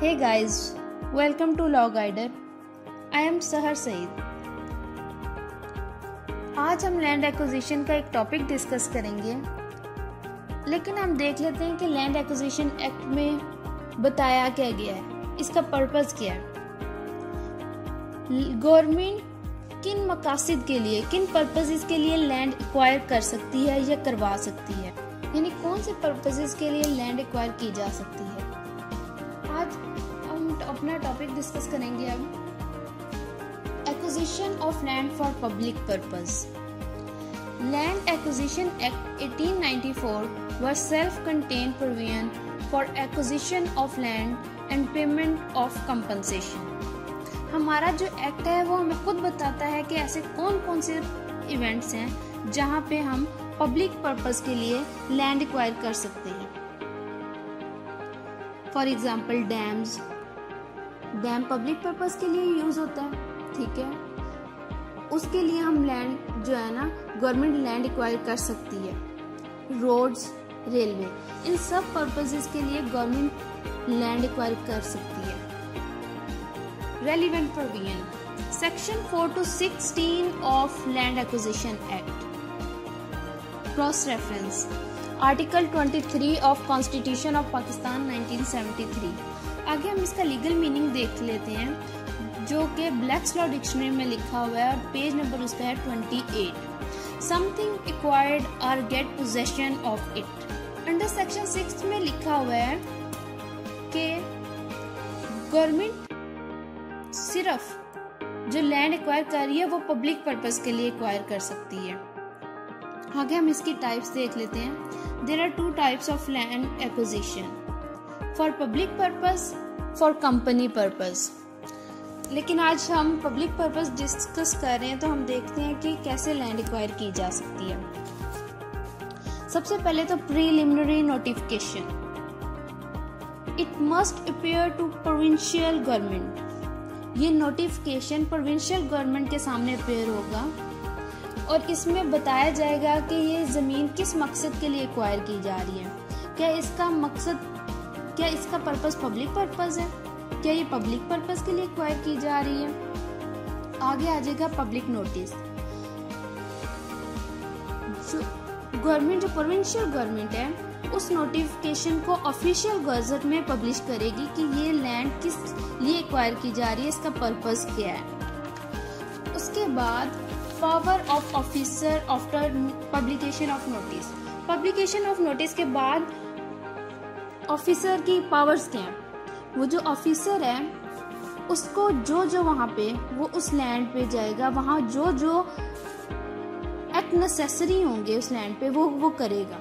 Hey guys, welcome to Law Guider. I am सहर सईद। आज हम लैंड एक्विजिशन का एक टॉपिक डिस्कस करेंगे, लेकिन हम देख लेते हैं कि लैंड एक्विजिशन एक्ट में बताया क्या गया है, इसका पर्पस क्या है। गवर्नमेंट किन मकासद के लिए, किन पर्पसेस के लिए लैंड एक्वायर कर सकती है या करवा सकती है, यानी कौन से पर्पसेस के लिए लैंड एक्वायर की जा सकती है। आज हम अपना टॉपिक डिस्कस करेंगे अब acquisition of land for public purpose. Land acquisition act 1894 was self-contained provision for acquisition of land and payment of compensation। हमारा जो एक्ट है वो हमें खुद बताता है कि ऐसे कौन कौन से इवेंट्स हैं जहां पे हम पब्लिक पर्पस के लिए लैंड एक्वायर कर सकते हैं। For example dam public purpose के लिए यूज होता है, ठीक है, उसके लिए हम लैंड जो है ना गवर्नमेंट लैंड एक्वायर कर सकती है। रोड्स, रेलवे, इन सब पर्पसेस के लिए गवर्नमेंट लैंड एक्वायर कर सकती है। Relevant provision section 4 to 16 of land acquisition act. Cross reference article 23 of constitution of Pakistan 1973। आगे हम इसका लीगल मीनिंग देख लेते हैं, जो कि ब्लैक्स लॉ डिक्शनरी में लिखा हुआ है और पेज नंबर उसका है 28। समथिंग एक्वायर्ड और get possession of it. Under section 6 में लिखा हुआ है कि गवर्नमेंट सिर्फ जो लैंड एक्वायर कर रही है वो पब्लिक पर्पस के लिए एक्वायर कर सकती है। आगे हम इसकी टाइप्स देख लेते हैं। There are 2 types of land acquisition, for public purpose, for company purpose. लेकिन आज हम पब्लिक पर्पस डिस्कस कर रहे हैं, तो हम देखते हैं कि कैसे लैंड एक्वायर की जा सकती है। सबसे पहले तो preliminary notification, it must appear to provincial government. ये नोटिफिकेशन प्रोविंशियल गवर्नमेंट के सामने अपीयर होगा और इसमें बताया जाएगा कि ये ज़मीन किस मकसद के लिए एक्वायर की जा रही है। क्या इसका पर्पस पब्लिक पर्पस है, क्या ये पब्लिक पर्पस के लिए एक्वायर की जा रही है। आगे आ जाएगा पब्लिक नोटिस। जो प्रोविंशियल गवर्नमेंट है उस नोटिफिकेशन को ऑफिशियल गजट में पब्लिश करेगी कि ये लैंड किस लिए एक्वायर की जा रही है, इसका पर्पस क्या है। उसके बाद power of officer after publication of notice. Publication of notice के बाद ऑफिसर की पावर्स क्या हैं। वो जो ऑफिसर है उसको जो वहाँ पे वो उस लैंड पे जाएगा, वहाँ जो एक्ट नेसेसरी होंगे उस लैंड पे वो करेगा,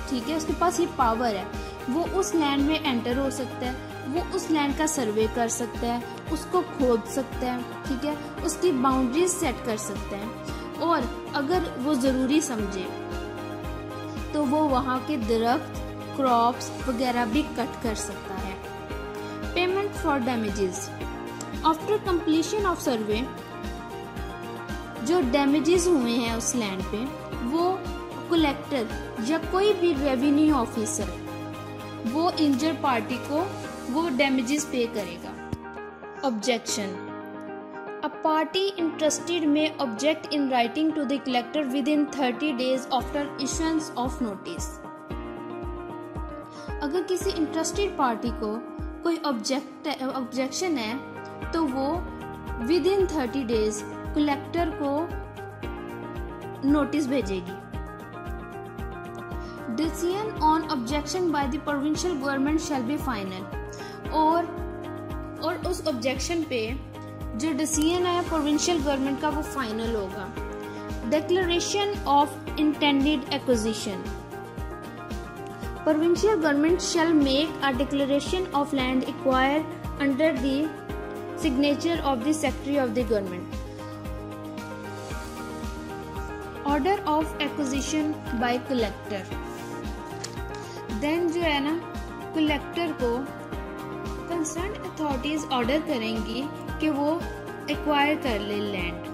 ठीक है। उसके पास ये पावर है, वो उस लैंड में एंटर हो सकता है, वो उस लैंड का सर्वे कर सकता है, उसको खोद सकता है, ठीक है, उसकी बाउंड्रीज सेट कर सकता है, और अगर वो ज़रूरी समझे तो वो वहाँ के दरख्त, क्रॉप्स वगैरह भी कट कर सकता है। Payment for damages after completion of सर्वे, जो डैमेजेस हुए हैं उस लैंड पे वो कलेक्टर या कोई भी रेवेन्यू ऑफिसर वो इंजर्ड पार्टी को वो डैमेजेस पे करेगा। Objection, a party interested may object in writing to the collector within 30 days after issuance of notice. अगर किसी इंटरेस्टेड पार्टी को कोई ऑब्जेक्शन है तो वो विद इन 30 days कलेक्टर को नोटिस भेजेगी। Decision on objection by the provincial government shall be final। और उस ऑब्जेक्शन पे जो डिसीजन है प्रोविंशियल गवर्नमेंट का वो फाइनल होगा। Declaration of intended acquisition, provincial government shall make a declaration of land acquired under the signature of the secretary of the government। Order of acquisition by collector, then जो है ना collector को concern authorities order करेंगी कि वो acquire कर ले land.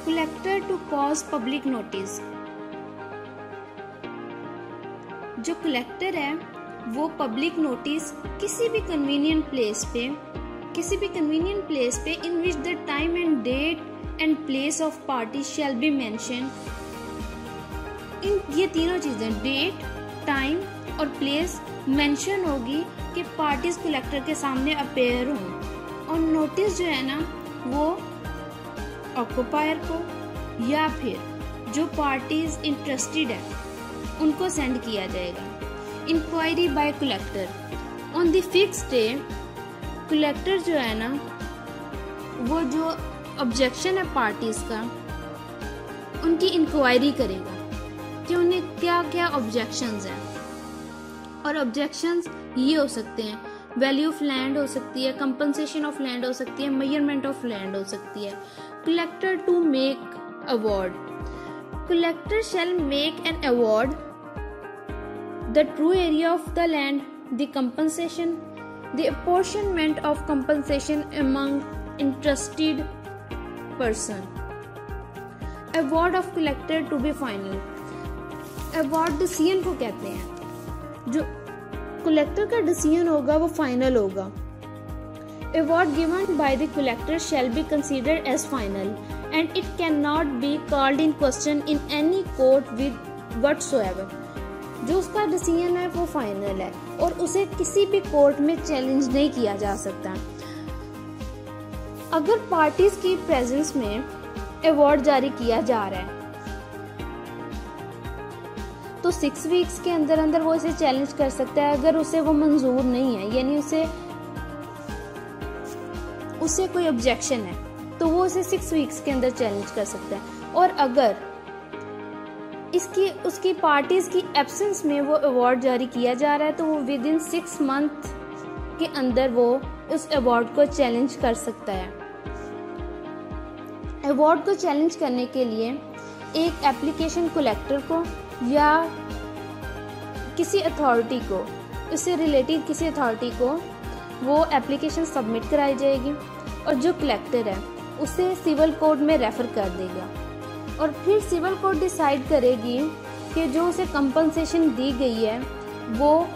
Collector to cause public notice, जो कलेक्टर है वो पब्लिक नोटिस किसी भी कन्वीनियंट प्लेस पे in which the time and date and place of party shall be mention. इन ये तीनों चीजें डेट, टाइम और प्लेस मेंशन होगी कि पार्टीज कलेक्टर के सामने अपेयर हों, और नोटिस जो है ना वो ऑक्यूपायर को या फिर जो पार्टीज इंटरेस्टेड है उनको सेंड किया जाएगा। Inquiry by collector on the fix day, collector जो है ना वो जो ऑब्जेक्शन है पार्टीज का उनकी इंक्वायरी करेगा कि उन्हें क्या क्या ऑब्जेक्शंस हैं। और ऑब्जेक्शंस ये हो सकते हैं, वैल्यू ऑफ लैंड हो सकती है, कंपनसेशन ऑफ लैंड हो सकती है, मेजरमेंट ऑफ लैंड हो सकती है। Collector to make award, collector shall make an award the true area of the land, the compensation, the apportionment of compensation among interested person. Award of collector to be final, award decision को कहते हैं, जो collector का decision होगा वो final होगा। Award given by the collector shall be considered as final and it can not be called in question in any court with whatsoever. जो उसका डिसीजन है वो फाइनल है और उसे किसी भी कोर्ट में चैलेंज नहीं किया जा सकता। अगर पार्टीज की प्रेजेंस में अवार्ड जारी किया जा रहा है तो 6 वीक्स के अंदर अंदर वो इसे चैलेंज कर सकता है। अगर उसे वो मंजूर नहीं है, यानी उसे कोई ऑब्जेक्शन है, तो वो उसे 6 वीक्स के अंदर चैलेंज कर सकता है। और अगर उसकी पार्टीज की एब्सेंस में वो अवार्ड जारी किया जा रहा है तो वो विद इन 6 मंथ के अंदर वो उस अवार्ड को चैलेंज कर सकता है। अवार्ड को चैलेंज करने के लिए एक एप्लीकेशन कलेक्टर को या किसी अथॉरिटी को, इससे रिलेटेड किसी अथॉरिटी को वो एप्लीकेशन सबमिट कराई जाएगी और जो कलेक्टर है उसे सिविल कोर्ट में रेफर कर देगा और फिर सिविल कोर्ट डिसाइड करेगी कि जो उसे कंपनसेशन दी गई है वो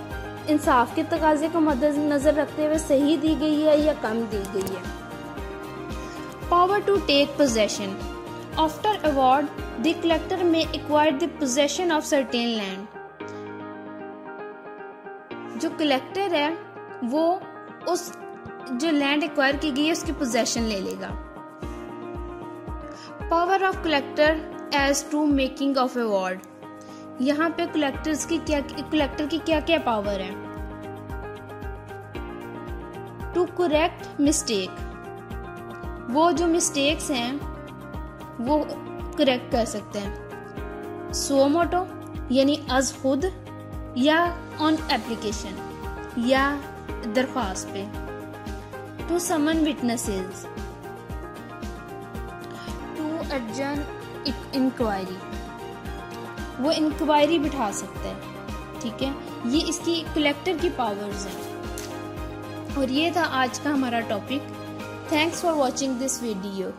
इंसाफ के तकाजे को मद्देनजर रखते हुए सही दी गई है या कम दी गई है। Power to take possession, after award the collector may acquire the possession of certain land. जो कलेक्टर है वो उस जो लैंड एक्वायर की गई है उसकी पोजेशन ले लेगा। Power of collector as to making of award, यहाँ पे कलेक्टर की क्या क्या पावर है। टू करेक्ट मिस्टेक, वो जो मिस्टेक्स हैं वो करेक्ट कर सकते हैं। सो मोटो यानी अज खुद या ऑन एप्लीकेशन या दरख्वास्त पे। To summon witnesses, to adjourn inquiry, वो इंक्वायरी बिठा सकता है। ठीक है, ये इसकी कलेक्टर की पावर्स हैं। और ये था आज का हमारा topic. Thanks for watching this video.